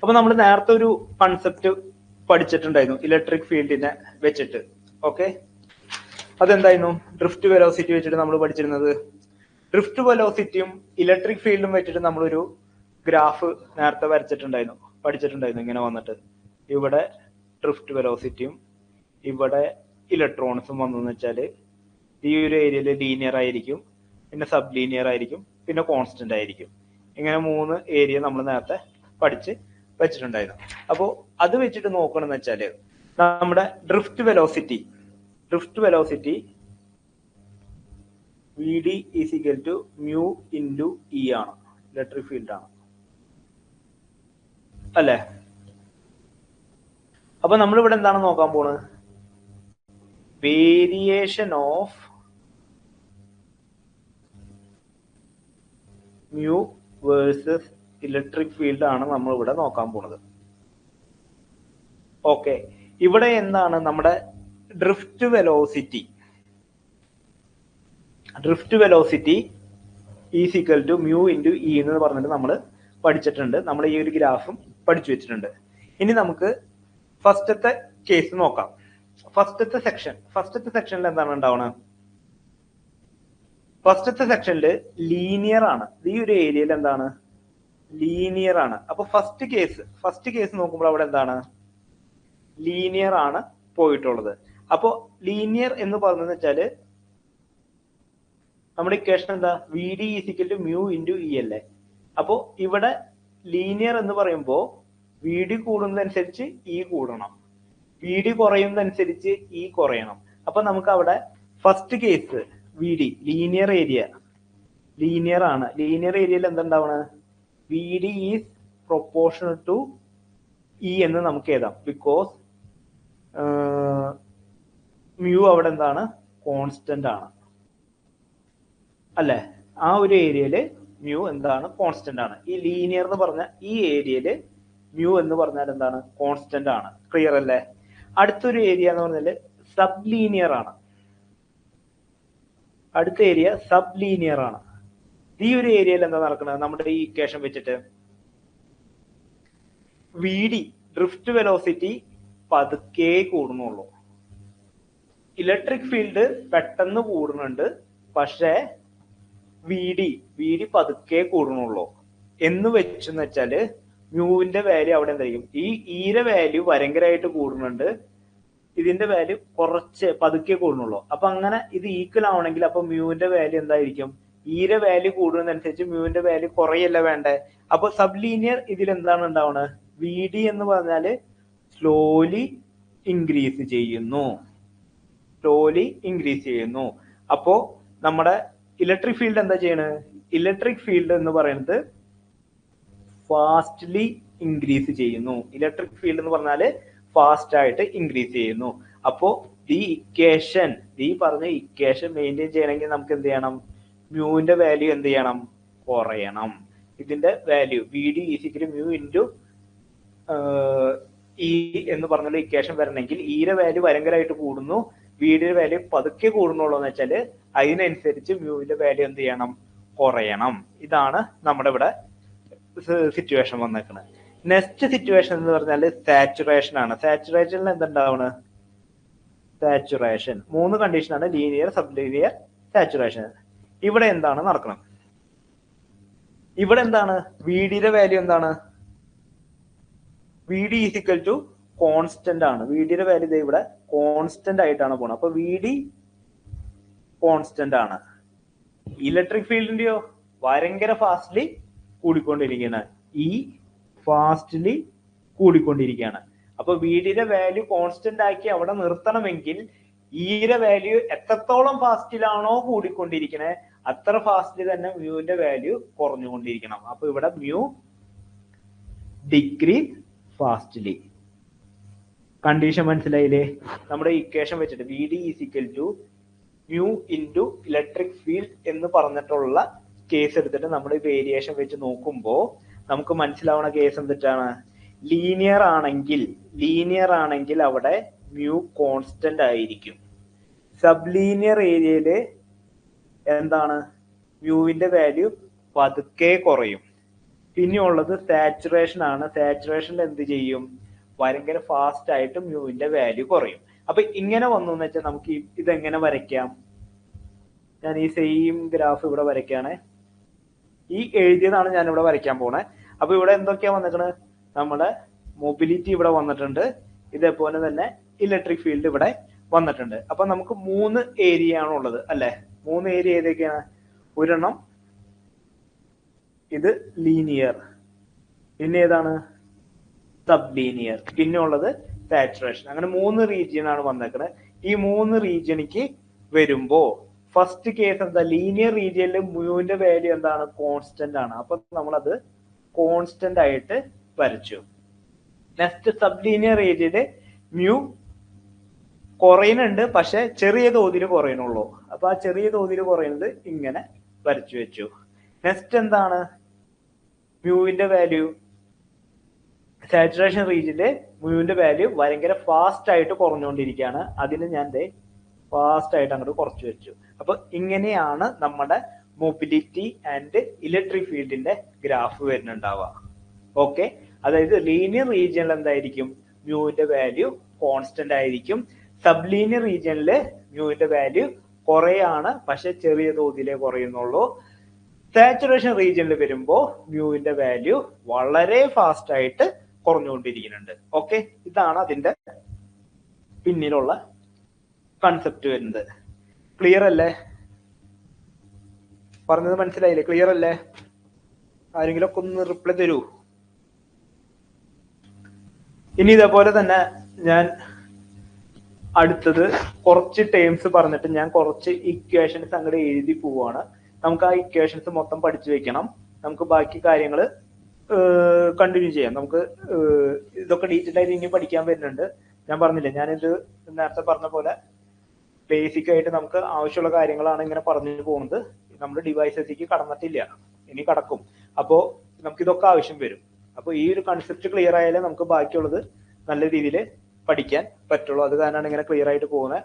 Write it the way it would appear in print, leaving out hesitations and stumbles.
അപ്പൊ നമ്മൾ നേരത്തെ ഒരു കൺസെപ്റ്റ് പഠിച്ചിട്ടുണ്ടായിരുന്നു ഇലക്ട്രിക് ഫീൽഡിനെ വെച്ചിട്ട്. ഓക്കെ, അതെന്തായിരുന്നു? ഡ്രിഫ്റ്റ് വെലോസിറ്റി വെച്ചിട്ട് നമ്മൾ പഠിച്ചിരുന്നത്. ഡ്രിഫ്റ്റ് വെലോസിറ്റിയും ഇലക്ട്രിക് ഫീൽഡും വെച്ചിട്ട് നമ്മളൊരു ഗ്രാഫ് നേരത്തെ പഠിച്ചിട്ടുണ്ടായിരുന്നു. ഇങ്ങനെ വന്നിട്ട് ഇവിടെ ഡ്രിഫ്റ്റ് വെലോസിറ്റിയും ഇവിടെ ഇലക്ട്രോൺസും വന്നെന്ന് വെച്ചാൽ ഈ ഒരു ഏരിയയിൽ ലീനിയർ ആയിരിക്കും, പിന്നെ സബ് ലീനിയർ ആയിരിക്കും, പിന്നെ കോൺസ്റ്റന്റ് ആയിരിക്കും. ഇങ്ങനെ 3 ഏരിയ നമ്മൾ നേരത്തെ പഠിച്ച് വെച്ചിട്ടുണ്ടായിരുന്നു. അപ്പോൾ അത് വെച്ചിട്ട് നോക്കണമെന്ന് വെച്ചാൽ നമ്മുടെ drift velocity V D is equal to mu into E ആണ്, ഇലക്ട്രിക് ഫീൽഡ് ആണ് അല്ലേ? അപ്പൊ നമ്മളിവിടെ എന്താണ് നോക്കാൻ പോണത്? Variation of mu versus electric field ആണ് നമ്മൾ ഇവിടെ നോക്കാൻ പോണത്. ഓക്കെ, ഇവിടെ എന്താണ് നമ്മുടെ drift velocity is equal to mu into E എന്ന് പറഞ്ഞിട്ട് നമ്മൾ പഠിച്ചിട്ടുണ്ട്. നമ്മൾ ഈ ഒരു ഗ്രാഫും പഠിച്ചു വെച്ചിട്ടുണ്ട്. ഇനി നമുക്ക് ഫസ്റ്റത്തെ കേസ് നോക്കാം. ഫസ്റ്റത്തെ സെക്ഷനിൽ എന്താണ് ഉണ്ടാവുന്നത്? ഫസ്റ്റത്തെ സെക്ഷനിൽ ലീനിയർ ആണ്. ഈ ഒരു ഏരിയയിൽ എന്താണ്? ലീനിയർ ആണ്. അപ്പൊ ഫസ്റ്റ് കേസ് നോക്കുമ്പോൾ അവിടെ എന്താണ്? ലീനിയർ ആണ് പോയിട്ടുള്ളത്. അപ്പോ ലീനിയർ എന്ന് പറഞ്ഞെന്ന് വെച്ചാല് നമ്മുടെ ഇക്വേഷൻ എന്താ? V D is equal to mu into E അല്ലേ? അപ്പോ ഇവിടെ ലീനിയർ എന്ന് പറയുമ്പോൾ വി ഡി കൂടുന്നതനുസരിച്ച് ഇ കൂടണം, വി ഡി കുറയുന്നതനുസരിച്ച് ഇ കുറയണം. അപ്പൊ നമുക്ക് അവിടെ first case V D linear ആണ്. ലീനിയർ ഏരിയയിൽ എന്തുണ്ടാവണം? V D is proportional to E എന്ന് നമുക്ക് എഴുതാം. ബിക്കോസ് മ്യൂ അവിടെ എന്താണ്? കോൺസ്റ്റന്റ് ആണ് അല്ലെ? ആ ഒരു ഏരിയയില് മ്യൂ എന്താണ്? കോൺസ്റ്റന്റ് ആണ്. ഈ ലീനിയർ എന്ന് പറഞ്ഞ ഈ ഏരിയയില് മ്യൂ എന്ന് പറഞ്ഞാൽ എന്താണ്? കോൺസ്റ്റന്റ് ആണ്. ക്ലിയർ അല്ലേ? അടുത്തൊരു ഏരിയ എന്ന് പറഞ്ഞാല് സബ് ലീനിയർ ആണ്. അടുത്ത ഏരിയ സബ് ലീനിയർ ആണ്. ഈ ഒരു ഏരിയയിൽ എന്താ നടക്കുന്നത്? നമ്മുടെ ഈ ഇക്വേഷൻ വെച്ചിട്ട് വി ഡി ഡ്രിഫ്റ്റ് വെലോസിറ്റി പതുക്കെ കൂടുന്നുള്ളൂ, ഇലക്ട്രിക് ഫീൽഡ് പെട്ടെന്ന് കൂടുന്നുണ്ട്, പക്ഷേ വി ഡി പതുക്കെ കൂടുന്നുള്ളൂ എന്ന് വെച്ചെന്ന് വെച്ചാല് മ്യൂവിന്റെ വാല്യൂ അവിടെ എന്തായിരിക്കും? ഈ ഈയുടെ വാല്യൂ ഭയങ്കരമായിട്ട് കൂടുന്നുണ്ട്, ഇതിന്റെ വാല്യൂ കുറച്ച് പതുക്കെ കൂടുന്നുള്ളൂ. അപ്പൊ അങ്ങനെ ഇത് ഈക്വൽ ആവണമെങ്കിൽ അപ്പൊ മ്യൂവിന്റെ വാല്യൂ എന്തായിരിക്കും? ഈയുടെ വാല്യൂ കൂടുന്നതനുസരിച്ച് മ്യൂവിന്റെ വാല്യൂ കുറയല്ല വേണ്ടേ? അപ്പൊ സബ് ലീനിയർ ഇതിൽ എന്താണ് ഉണ്ടാവുന്നത്? വി ഡി എന്ന് പറഞ്ഞാല് സ്ലോലി ഇൻക്രീസ് ചെയ്യുന്നു. അപ്പോ നമ്മുടെ ഇലക്ട്രിക് ഫീൽഡ് എന്താ ചെയ്യണത്? ഇലക്ട്രിക് ഫീൽഡ് എന്ന് പറയുന്നത് ഫാസ്റ്റ്ലി ഇൻക്രീസ് ചെയ്യുന്നു. ഇലക്ട്രിക് ഫീൽഡ് എന്ന് പറഞ്ഞാല് ഫാസ്റ്റ് ആയിട്ട് ഇൻക്രീസ് ചെയ്യുന്നു. അപ്പോ ഈ പറഞ്ഞ ഇക്വേഷൻ മെയിൻറ്റെയിൻ ചെയ്യണമെങ്കിൽ നമുക്ക് എന്ത് ചെയ്യണം? മ്യൂവിന്റെ വാല്യൂ എന്ത് ചെയ്യണം? കുറയണം. ഇതിന്റെ value V D is equal mu into E എന്ന് പറഞ്ഞ ഇക്വേഷൻ വരണമെങ്കിൽ ഇയുടെ വാല്യൂ ഭയങ്കരമായിട്ട് കൂടുന്നു, വിയുടെ വാല്യൂ പതുക്കെ കൂടുന്നുള്ളൂ എന്ന് വെച്ചാല് അതിനനുസരിച്ച് മ്യൂവിന്റെ വാല്യൂ എന്ത് ചെയ്യണം? കുറയണം. ഇതാണ് നമ്മുടെ ഇവിടെ സിറ്റുവേഷൻ വന്നേക്കുന്നത്. നെക്സ്റ്റ് സിറ്റുവേഷൻ എന്ന് പറഞ്ഞാല് സാച്ചുറേഷൻ ആണ്. സാച്ചുറേഷനിൽ എന്തുണ്ടാവണം? സാച്ചുറേഷൻ 3 കണ്ടീഷനാണ്: ലീനിയർ, സബ് ലീനിയർ, സാച്ചുറേഷൻ. ഇവിടെ എന്താണ് നടക്കണം? ഇവിടെ എന്താണ്? വി ഡിയുടെ വാല്യൂ എന്താണ്? V D is equal to constant ആണ്. വി ഡിയുടെ വാല്യൂ ഇവിടെ കോൺസ്റ്റന്റ് ആയിട്ടാണ് പോണത്. അപ്പൊ വി ഡി കോൺസ്റ്റന്റ് ആണ്. ഇലക്ട്രിക് ഫീൽഡിന്റെയോ ഭയങ്കര ഫാസ്റ്റ്ലി കൂടിക്കൊണ്ടിരിക്കുകയാണ്. ഫാസ്റ്റ്ലി കൂടിക്കൊണ്ടിരിക്കുകയാണ്. അപ്പൊ വി ഡിയുടെ വാല്യൂ കോൺസ്റ്റന്റ് ആക്കി അവിടെ നിർത്തണമെങ്കിൽ ഇയുടെ വാല്യൂ എത്രത്തോളം ഫാസ്റ്റിലാണോ കൂടിക്കൊണ്ടിരിക്കണേ അത്ര ഫാസ്റ്റിൽ തന്നെ മ്യൂവിന്റെ വാല്യൂ കുറഞ്ഞുകൊണ്ടിരിക്കണം. അപ്പൊ ഇവിടെ മ്യൂ ഡിക്രീസ് ഫാസ്റ്റ്ലി. കണ്ടീഷൻ മനസ്സിലായില്ലേ? നമ്മുടെ ഇക്വേഷൻ വെച്ചിട്ട് V D is equal to mu into electric field എന്ന് പറഞ്ഞിട്ടുള്ള കേസ് എടുത്തിട്ട് നമ്മൾ വേരിയേഷൻ വെച്ച് നോക്കുമ്പോൾ നമുക്ക് മനസ്സിലാവുന്ന കേസ് എന്തിട്ടാണ്? ലീനിയർ ആണെങ്കിൽ അവിടെ മ്യൂ കോൺസ്റ്റന്റ് ആയിരിക്കും. സബ് ലീനിയർ ഏരിയയില് എന്താണ്? മ്യൂവിന്റെ വാല്യൂ പതുക്കെ കുറയും. പിന്നെയുള്ളത് സാച്ചുറേഷൻ ആണ്. സാച്ചുറേഷനിൽ എന്ത് ചെയ്യും, ഭയങ്കര ഫാസ്റ്റ് ആയിട്ട് മ്യൂവിന്റെ വാല്യൂ കുറയും. അപ്പൊ ഇങ്ങനെ വന്നു എന്ന് വെച്ചാൽ നമുക്ക് ഇതെങ്ങനെ വരയ്ക്കാം? ഞാൻ ഈ സെയിം ഗ്രാഫ് ഇവിടെ വരയ്ക്കാണ്. ഈ എഴുതിയതാണ് ഞാൻ ഇവിടെ വരയ്ക്കാൻ പോണേ. അപ്പൊ ഇവിടെ എന്തൊക്കെയാ വന്നിക്കണത്? നമ്മുടെ മൊബിലിറ്റി ഇവിടെ വന്നിട്ടുണ്ട്, ഇതേപോലെ തന്നെ ഇലക്ട്രിക് ഫീൽഡ് ഇവിടെ വന്നിട്ടുണ്ട്. അപ്പൊ നമുക്ക് 3 ഏരിയ ആണ് ഉള്ളത് അല്ലെ? 3 ഏരിയ ഏതൊക്കെയാണ്? ഒരെണ്ണം ഇത് ലീനിയർ, പിന്നെ ഏതാണ് സബ് ലീനിയർ, പിന്നെ ഉള്ളത് സാച്ചുറേഷൻ. അങ്ങനെ 3 റീജിയൻ ആണ് വന്നേക്കുന്നത്. ഈ 3 റീജിയനിക്ക് വരുമ്പോ ഫസ്റ്റ് കേസ് എന്താ, ലീനിയർ റീജിയനിൽ മ്യൂവിന്റെ വാല്യൂ എന്താണ്, കോൺസ്റ്റന്റ് ആണ്. അപ്പൊ നമ്മളത് കോൺസ്റ്റന്റ് ആയിട്ട് വരച്ചു. നെക്സ്റ്റ് സബ് ലീനിയർ റീജിയനില് മ്യൂ കുറയുന്നുണ്ട്, പക്ഷെ ചെറിയ തോതിൽ കുറയണുള്ളൂ. അപ്പൊ ആ ചെറിയ തോതിൽ കുറയുന്നത് ഇങ്ങനെ വരച്ചു വെച്ചു. നെക്സ്റ്റ് എന്താണ്, മ്യൂവിന്റെ വാല്യൂ സാച്ചുറേഷൻ റീജിയനില് മ്യൂവിന്റെ വാല്യൂ ഭയങ്കര ഫാസ്റ്റ് ആയിട്ട് കുറഞ്ഞുകൊണ്ടിരിക്കുകയാണ്. അതിന് ഞാൻ ഫാസ്റ്റ് ആയിട്ട് അങ്ങോട്ട് കുറച്ചു വെച്ചു. അപ്പൊ ഇങ്ങനെയാണ് നമ്മുടെ മൊബിലിറ്റി ആൻഡ് ഇലക്ട്രിക് ഫീൽഡിന്റെ ഗ്രാഫ് വരുന്നുണ്ടാവുക. ഓക്കെ, അതായത് ലീനിയർ റീജിയനിൽ എന്തായിരിക്കും, മ്യൂവിന്റെ വാല്യൂ കോൺസ്റ്റന്റ് ആയിരിക്കും. സബ് ലീനിയർ റീജിയനിൽ മ്യൂവിന്റെ വാല്യൂ കുറയാണ്, പക്ഷെ ചെറിയ തോതിലേ കുറയുന്നുള്ളൂ. സാച്ചുറേഷൻ റീജിയനിൽ വരുമ്പോൾ മ്യൂവിന്റെ വാല്യൂ വളരെ ഫാസ്റ്റ് ആയിട്ട് കുറഞ്ഞുകൊണ്ടിരിക്കുന്നുണ്ട്. ഓക്കെ, ഇതാണ് അതിന്റെ പിന്നിലുള്ള കൺസെപ്റ്റ് വരുന്നത്. ക്ലിയർ അല്ലേ? പറഞ്ഞത് മനസ്സിലായില്ലേ? ക്ലിയർ അല്ലേ? ആരെങ്കിലും ഒക്കെ ഒന്ന് റിപ്ലൈ തരൂ. ഇനി ഇതേപോലെ തന്നെ ഞാൻ അടുത്തത് കുറച്ച് ടേംസ് പറഞ്ഞിട്ട് ഞാൻ കുറച്ച് ഇക്വേഷൻസ് അങ്ങോട്ട് എഴുതി പോവാണ്. നമുക്ക് ആ ഇക്വേഷൻസ് മൊത്തം പഠിച്ചു വെക്കണം. നമുക്ക് ബാക്കി കാര്യങ്ങൾ കണ്ടിന്യൂ ചെയ്യാം. നമുക്ക് ഇതൊക്കെ ഡീറ്റെയിൽ ആയിട്ട് ഇനി പഠിക്കാൻ വരുന്നുണ്ട്. ഞാൻ പറഞ്ഞില്ലേ, ഞാനിത് നേരത്തെ പറഞ്ഞ പോലെ ബേസിക് ആയിട്ട് നമുക്ക് ആവശ്യമുള്ള കാര്യങ്ങളാണ് ഇങ്ങനെ പറഞ്ഞു പോകുന്നത്. നമ്മുടെ ഡിവൈസസിലേക്ക് കടന്നിട്ടില്ല, ഇനി കടക്കും. അപ്പോൾ നമുക്ക് ഇതൊക്കെ ആവശ്യം വരും. അപ്പോൾ ഈ ഒരു കൺസെപ്റ്റ് ക്ലിയർ ആയാലേ നമുക്ക് ബാക്കിയുള്ളത് നല്ല രീതിയിൽ പഠിക്കാൻ പറ്റുള്ളൂ. അത് കാരണമാണ് ഇങ്ങനെ ക്ലിയർ ആയിട്ട് പോകുന്നത്.